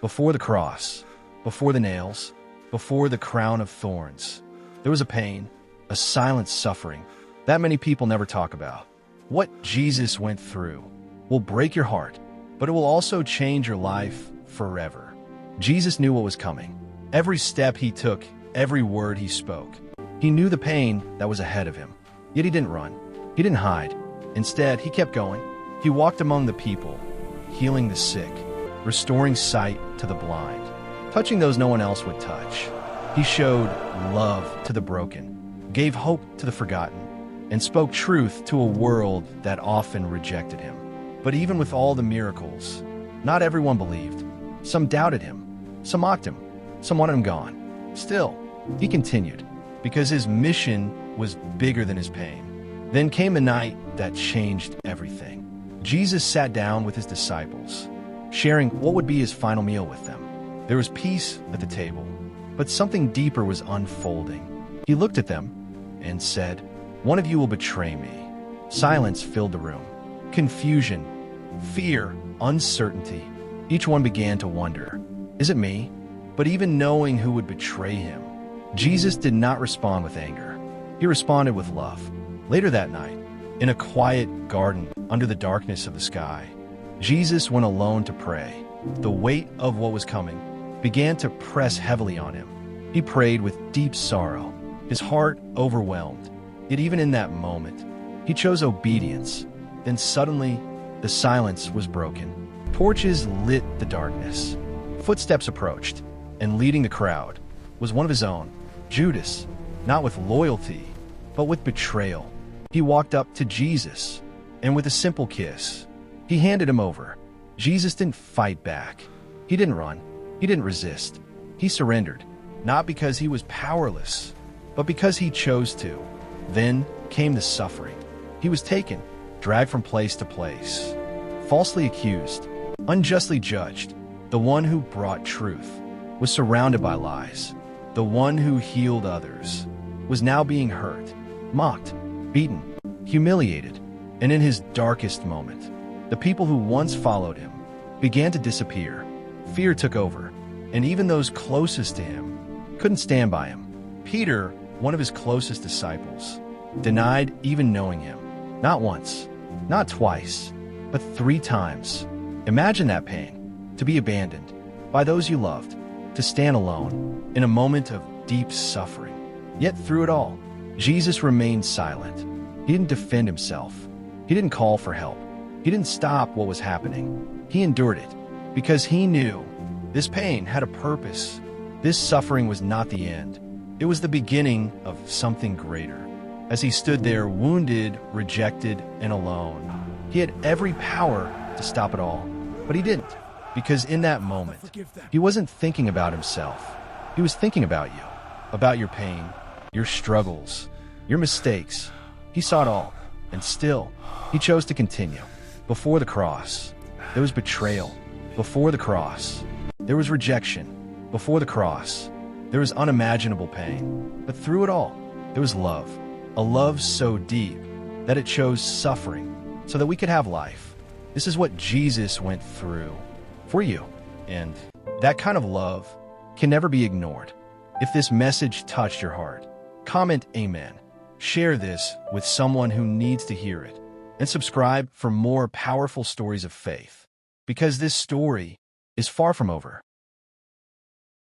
Before the cross, before the nails, before the crown of thorns, there was a pain, a silent suffering that many people never talk about. What Jesus went through will break your heart, but it will also change your life forever. Jesus knew what was coming. Every step he took, every word he spoke. He knew the pain that was ahead of him. Yet he didn't run. He didn't hide. Instead, he kept going. He walked among the people, healing the sick, restoring sight to the blind, touching those no one else would touch. He showed love to the broken, gave hope to the forgotten, and spoke truth to a world that often rejected him. But even with all the miracles, not everyone believed. Some doubted him, some mocked him, some wanted him gone. Still, he continued, because his mission was bigger than his pain. Then came a night that changed everything. Jesus sat down with his disciples, sharing what would be his final meal with them. There was peace at the table, but something deeper was unfolding. He looked at them and said, "One of you will betray me." Silence filled the room. Confusion, fear, uncertainty. Each one began to wonder, is it me? But even knowing who would betray him, Jesus did not respond with anger. He responded with love. Later that night, in a quiet garden under the darkness of the sky, Jesus went alone to pray. The weight of what was coming began to press heavily on him. He prayed with deep sorrow, his heart overwhelmed. Yet even in that moment, he chose obedience. Then suddenly, the silence was broken. Torches lit the darkness. Footsteps approached, and leading the crowd was one of his own, Judas, not with loyalty, but with betrayal. He walked up to Jesus, and with a simple kiss, he handed him over. Jesus didn't fight back. He didn't run. He didn't resist. He surrendered, not because he was powerless, but because he chose to. Then came the suffering. He was taken, dragged from place to place, falsely accused, unjustly judged. The one who brought truth was surrounded by lies. The one who healed others was now being hurt, mocked, beaten, humiliated. And in his darkest moment, the people who once followed him began to disappear. Fear took over, and even those closest to him couldn't stand by him. Peter, one of his closest disciples, denied even knowing him. Not once, not twice, but 3 times. Imagine that pain, to be abandoned by those you loved, to stand alone in a moment of deep suffering. Yet through it all, Jesus remained silent. He didn't defend himself. He didn't call for help. He didn't stop what was happening. He endured it because he knew this pain had a purpose. This suffering was not the end. It was the beginning of something greater. As he stood there, wounded, rejected, and alone, he had every power to stop it all. But he didn't, because in that moment, he wasn't thinking about himself. He was thinking about you, about your pain, your struggles, your mistakes. He saw it all, and still, he chose to continue. Before the cross, there was betrayal. Before the cross, there was rejection. Before the cross, there was unimaginable pain. But through it all, there was love. A love so deep that it chose suffering so that we could have life. This is what Jesus went through for you. And that kind of love can never be ignored. If this message touched your heart, comment Amen. Share this with someone who needs to hear it. And subscribe for more powerful stories of faith. Because this story is far from over.